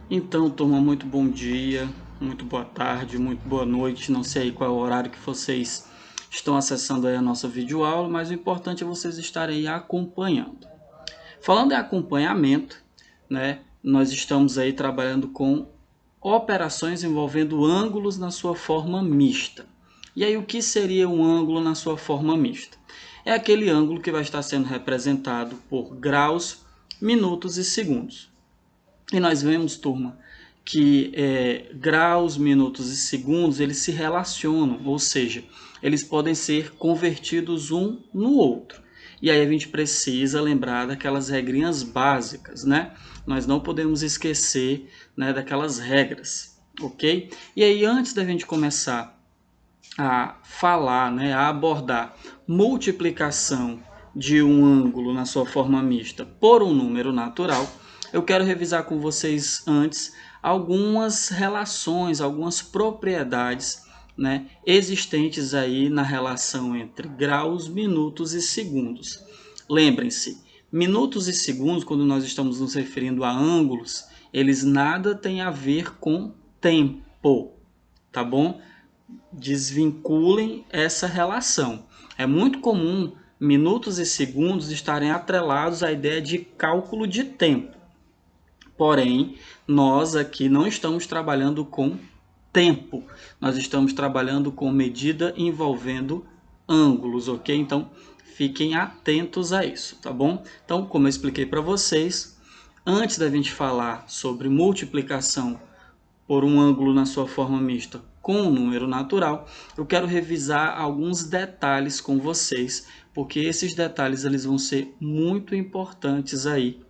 Então, turma, muito bom dia, muito boa tarde, muito boa noite. Não sei qual é o horário que vocês estão acessando aí a nossa videoaula, mas o importante é vocês estarem aí acompanhando. Falando em acompanhamento, né, nós estamos aí trabalhando com operações envolvendo ângulos na sua forma mista. E aí, o que seria um ângulo na sua forma mista? É aquele ângulo que vai estar sendo representado por graus, minutos e segundos. E nós vemos, turma, que graus, minutos e segundos eles se relacionam, ou seja, eles podem ser convertidos um no outro. E aí a gente precisa lembrar daquelas regrinhas básicas, né? Nós não podemos esquecer, né, daquelas regras, ok? E aí antes da gente começar a falar, né, a abordar multiplicação de um ângulo na sua forma mista por um número natural, eu quero revisar com vocês antes algumas relações, algumas propriedades, né, existentes aí na relação entre graus, minutos e segundos. Lembrem-se, minutos e segundos, quando nós estamos nos referindo a ângulos, eles nada têm a ver com tempo, tá bom? Desvinculem essa relação. É muito comum minutos e segundos estarem atrelados à ideia de cálculo de tempo. Porém, nós aqui não estamos trabalhando com tempo, nós estamos trabalhando com medida envolvendo ângulos, ok? Então, fiquem atentos a isso, tá bom? Então, como eu expliquei para vocês, antes da gente falar sobre multiplicação por um ângulo na sua forma mista com um número natural, eu quero revisar alguns detalhes com vocês, porque esses detalhes eles vão ser muito importantes aí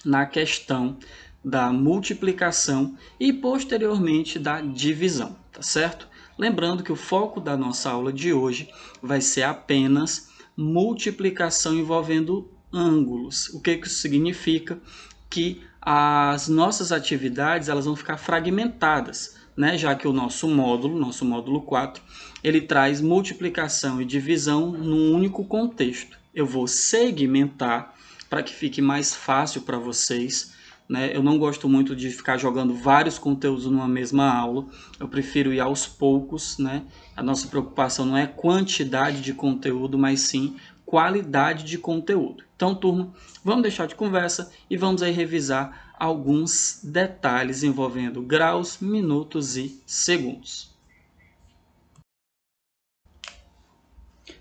na questão da multiplicação e posteriormente da divisão, tá certo? Lembrando que o foco da nossa aula de hoje vai ser apenas multiplicação envolvendo ângulos. O que isso significa? Que as nossas atividades elas vão ficar fragmentadas, né? Já que o nosso módulo 4, ele traz multiplicação e divisão num único contexto. Eu vou segmentar para que fique mais fácil para vocês, né? Eu não gosto muito de ficar jogando vários conteúdos numa mesma aula, eu prefiro ir aos poucos, né? A nossa preocupação não é quantidade de conteúdo, mas sim qualidade de conteúdo. Então, turma, vamos deixar de conversa e vamos aí revisar alguns detalhes envolvendo graus, minutos e segundos.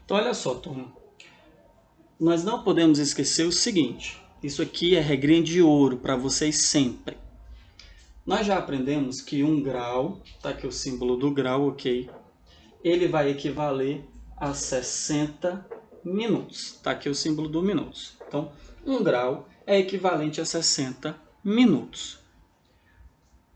Então, olha só, turma. Nós não podemos esquecer o seguinte, isso aqui é regrinha de ouro para vocês sempre. Nós já aprendemos que um grau, tá aqui o símbolo do grau, ok? Ele vai equivaler a 60 minutos, tá aqui o símbolo do minutos. Então, um grau é equivalente a 60 minutos.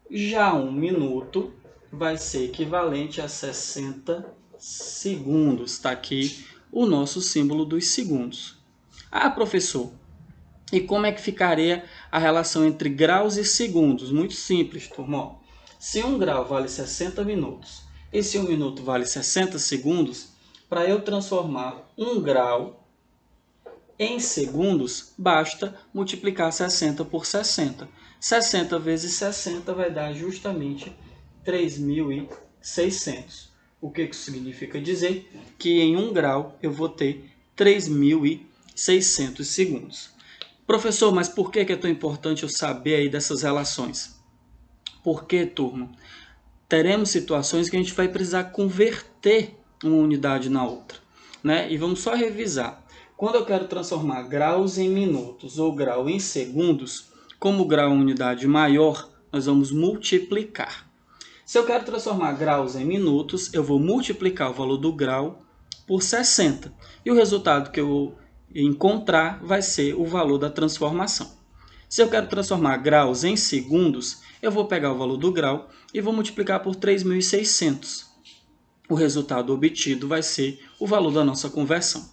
Já um minuto vai ser equivalente a 60 segundos, tá aqui o nosso símbolo dos segundos. Ah, professor, e como é que ficaria a relação entre graus e segundos? Muito simples, turma. Se um grau vale 60 minutos e se um minuto vale 60 segundos, para eu transformar um grau em segundos, basta multiplicar 60 por 60. 60 vezes 60 vai dar justamente 3.600. O que isso significa dizer? Que em um grau eu vou ter 3.600 segundos. Professor, mas por que é tão importante eu saber aí dessas relações? Porque, turma, teremos situações que a gente vai precisar converter uma unidade na outra, né? E vamos só revisar. Quando eu quero transformar graus em minutos ou grau em segundos, como o grau é uma unidade maior, nós vamos multiplicar. Se eu quero transformar graus em minutos, eu vou multiplicar o valor do grau por 60. E o resultado que eu encontrar vai ser o valor da transformação. Se eu quero transformar graus em segundos, eu vou pegar o valor do grau e vou multiplicar por 3.600. O resultado obtido vai ser o valor da nossa conversão.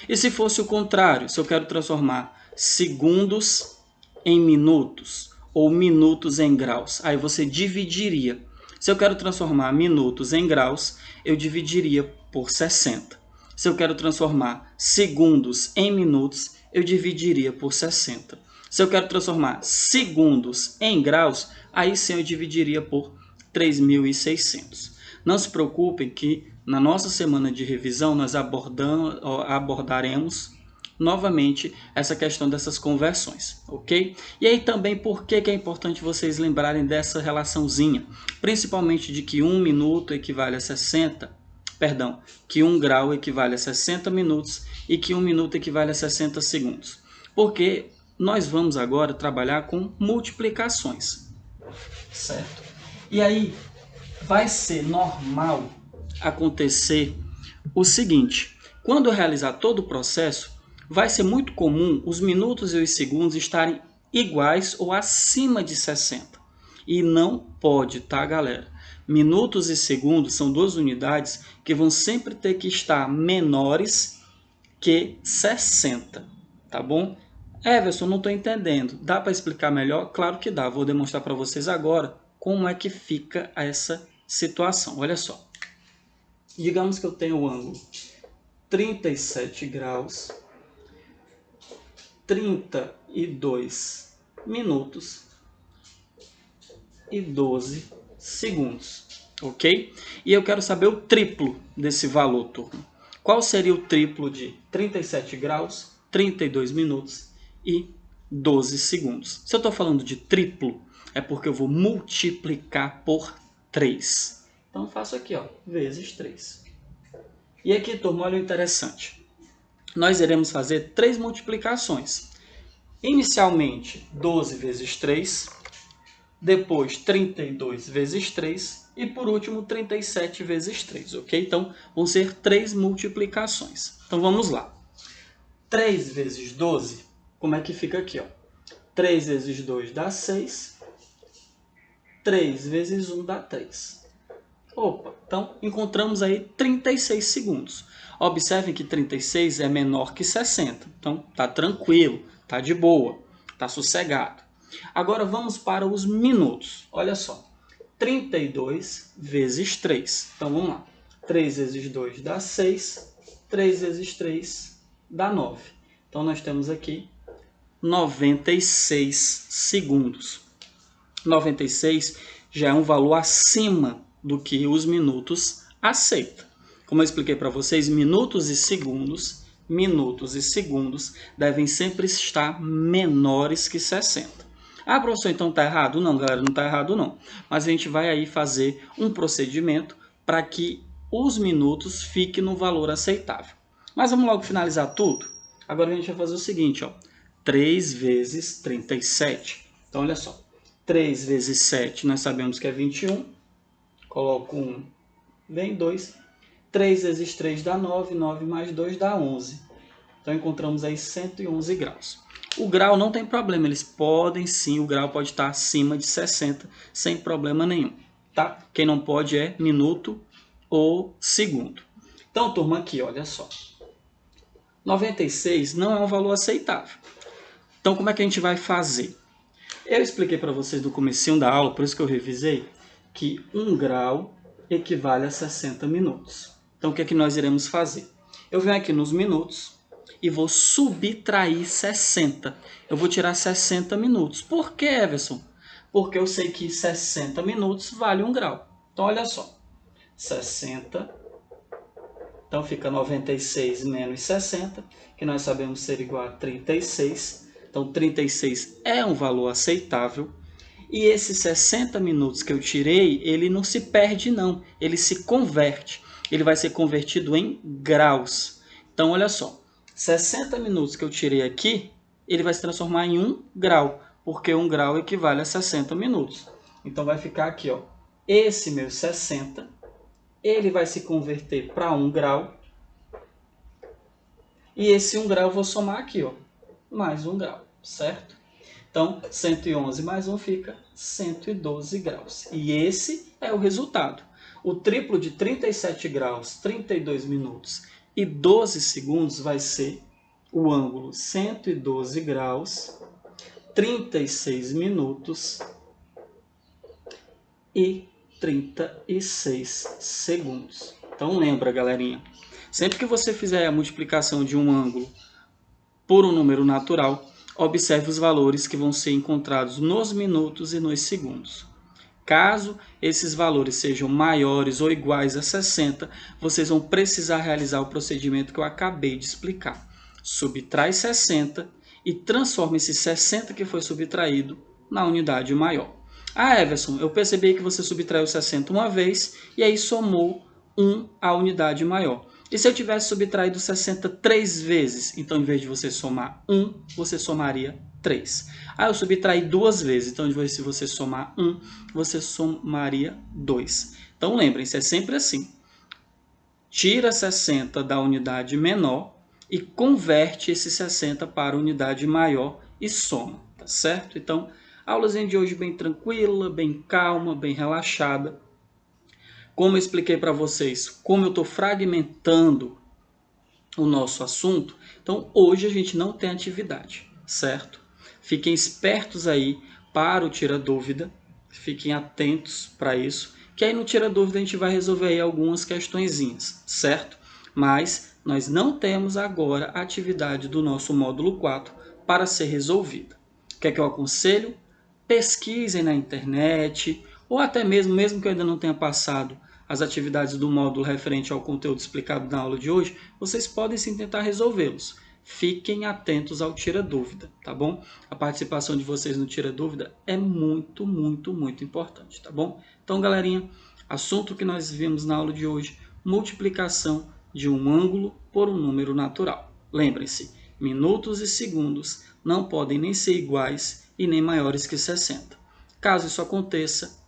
E se fosse o contrário, se eu quero transformar segundos em minutos ou minutos em graus, aí você dividiria. Se eu quero transformar minutos em graus, eu dividiria por 60. Se eu quero transformar segundos em minutos, eu dividiria por 60. Se eu quero transformar segundos em graus, aí sim eu dividiria por 3.600. Não se preocupem que na nossa semana de revisão nós abordaremos novamente essa questão dessas conversões, ok? E aí também por que é importante vocês lembrarem dessa relaçãozinha, principalmente de que 1 minuto equivale a 60, perdão, que 1 grau equivale a 60 minutos e que 1 minuto equivale a 60 segundos. Porque nós vamos agora trabalhar com multiplicações, certo? E aí vai ser normal acontecer o seguinte: quando eu realizar todo o processo, vai ser muito comum os minutos e os segundos estarem iguais ou acima de 60. E não pode, tá, galera? Minutos e segundos são duas unidades que vão sempre ter que estar menores que 60, tá bom? Everson, não estou entendendo. Dá para explicar melhor? Claro que dá. Vou demonstrar para vocês agora como é que fica essa situação. Olha só. Digamos que eu tenho o ângulo 37 graus, 32 minutos e 12 segundos, ok? E eu quero saber o triplo desse valor, turma. Qual seria o triplo de 37 graus, 32 minutos e 12 segundos? Se eu estou falando de triplo, é porque eu vou multiplicar por 3. Então, faço aqui, ó, vezes 3. E aqui, turma, olha o interessante. Nós iremos fazer 3 multiplicações. Inicialmente, 12 vezes 3, depois 32 vezes 3 e, por último, 37 vezes 3, ok? Então, vão ser 3 multiplicações. Então, vamos lá. 3 vezes 12, como é que fica aqui, ó? 3 vezes 2 dá 6, 3 vezes 1 dá 3. Opa, então encontramos aí 36 segundos. Observem que 36 é menor que 60, então tá tranquilo, tá de boa, tá sossegado. Agora vamos para os minutos. Olha só, 32 vezes 3. Então vamos lá. 3 vezes 2 dá 6, 3 vezes 3 dá 9. Então nós temos aqui 96 segundos. 96 já é um valor acima do que os minutos aceitam. Como eu expliquei para vocês, minutos e segundos devem sempre estar menores que 60. Ah, professor, então está errado? Não, galera, não está errado não. Mas a gente vai aí fazer um procedimento para que os minutos fiquem no valor aceitável. Mas vamos logo finalizar tudo? Agora a gente vai fazer o seguinte, ó. 3 vezes 37. Então, olha só. 3 vezes 7, nós sabemos que é 21. Coloco 1, vem 2. 3 vezes 3 dá 9, 9 mais 2 dá 11. Então, encontramos aí 111 graus. O grau não tem problema, eles podem sim, o grau pode estar acima de 60, sem problema nenhum, tá? Quem não pode é minuto ou segundo. Então, turma, aqui, olha só. 96 não é um valor aceitável. Então, como é que a gente vai fazer? Eu expliquei para vocês no comecinho da aula, por isso que eu revisei, que 1 grau equivale a 60 minutos. Então, o que é que nós iremos fazer? Eu venho aqui nos minutos e vou subtrair 60. Eu vou tirar 60 minutos. Por que, Everson? Porque eu sei que 60 minutos vale 1 grau. Então, olha só. 60. Então, fica 96 menos 60, que nós sabemos ser igual a 36. Então, 36 é um valor aceitável. E esses 60 minutos que eu tirei, ele não se perde não, ele se converte. Ele vai ser convertido em graus. Então, olha só, 60 minutos que eu tirei aqui, ele vai se transformar em 1 grau, porque 1 grau equivale a 60 minutos. Então, vai ficar aqui, ó, esse meu 60, ele vai se converter para 1 grau. E esse 1 grau eu vou somar aqui, ó, mais 1 grau, certo? Então, 111 mais 1 fica 112 graus. E esse é o resultado. O triplo de 37 graus, 32 minutos e 12 segundos vai ser o ângulo 112 graus, 36 minutos e 36 segundos. Então, lembra, galerinha. Sempre que você fizer a multiplicação de um ângulo por um número natural, observe os valores que vão ser encontrados nos minutos e nos segundos. Caso esses valores sejam maiores ou iguais a 60, vocês vão precisar realizar o procedimento que eu acabei de explicar. Subtrai 60 e transforma esse 60 que foi subtraído na unidade maior. Ah, Everson, eu percebi que você subtraiu 60 uma vez e aí somou 1 à unidade maior. E se eu tivesse subtraído 60 3 vezes? Então, em vez de você somar 1, você somaria 3. Ah, eu subtraí 2 vezes. Então, em vez de você somar 1, você somaria 2. Então, lembrem-se, é sempre assim. Tira 60 da unidade menor e converte esse 60 para a unidade maior e soma, tá certo? Então, a aulazinha de hoje bem tranquila, bem calma, bem relaxada. Como eu expliquei para vocês, como eu estou fragmentando o nosso assunto, então hoje a gente não tem atividade, certo? Fiquem espertos aí para o Tira Dúvida, fiquem atentos para isso, que aí no Tira Dúvida a gente vai resolver aí algumas questõezinhas, certo? Mas nós não temos agora a atividade do nosso módulo 4 para ser resolvida. O que é que eu aconselho? Pesquisem na internet, ou até mesmo que eu ainda não tenha passado as atividades do módulo referente ao conteúdo explicado na aula de hoje, vocês podem sim tentar resolvê-los. Fiquem atentos ao Tira Dúvida, tá bom? A participação de vocês no Tira Dúvida é muito, muito, muito importante, tá bom? Então, galerinha, assunto que nós vimos na aula de hoje, multiplicação de um ângulo por um número natural. Lembrem-se, minutos e segundos não podem nem ser iguais e nem maiores que 60. Caso isso aconteça,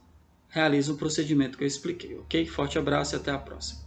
realize o procedimento que eu expliquei, ok? Forte abraço e até a próxima.